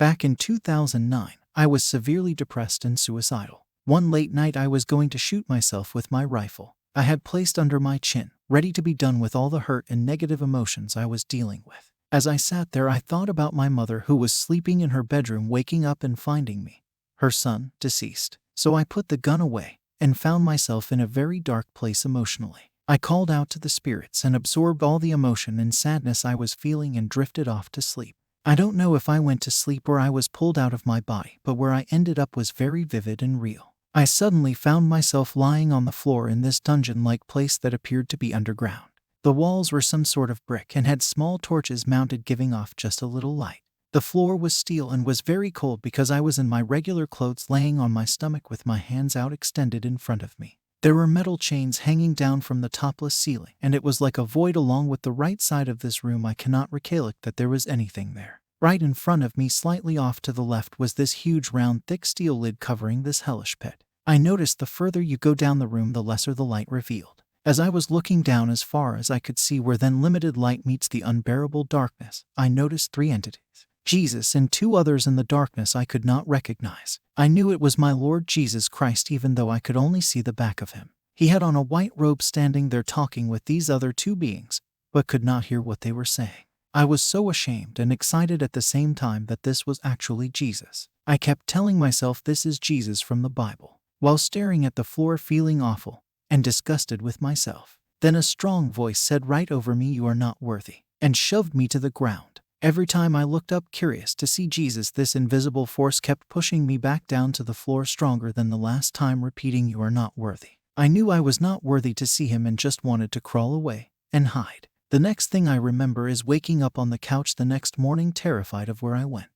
Back in 2009, I was severely depressed and suicidal. One late night I was going to shoot myself with my rifle I had placed under my chin, ready to be done with all the hurt and negative emotions I was dealing with. As I sat there, I thought about my mother who was sleeping in her bedroom, waking up and finding me, her son, deceased. So I put the gun away and found myself in a very dark place emotionally. I called out to the spirits and absorbed all the emotion and sadness I was feeling and drifted off to sleep. I don't know if I went to sleep or I was pulled out of my body, but where I ended up was very vivid and real. I suddenly found myself lying on the floor in this dungeon-like place that appeared to be underground. The walls were some sort of brick and had small torches mounted, giving off just a little light. The floor was steel and was very cold because I was in my regular clothes, laying on my stomach with my hands out extended in front of me. There were metal chains hanging down from the topless ceiling, and it was like a void along with the right side of this room. I cannot recollect that there was anything there. Right in front of me, slightly off to the left, was this huge round thick steel lid covering this hellish pit. I noticed the further you go down the room, the lesser the light revealed. As I was looking down as far as I could see, where then limited light meets the unbearable darkness, I noticed 3 entities. Jesus and 2 others in the darkness I could not recognize. I knew it was my Lord Jesus Christ, even though I could only see the back of him. He had on a white robe, standing there talking with these other 2 beings, but could not hear what they were saying. I was so ashamed and excited at the same time that this was actually Jesus. I kept telling myself this is Jesus from the Bible, while staring at the floor, feeling awful and disgusted with myself. Then a strong voice said right over me, "You are not worthy," and shoved me to the ground. Every time I looked up, curious to see Jesus, this invisible force kept pushing me back down to the floor, stronger than the last time, repeating, "You are not worthy." I knew I was not worthy to see him and just wanted to crawl away and hide. The next thing I remember is waking up on the couch the next morning, terrified of where I went.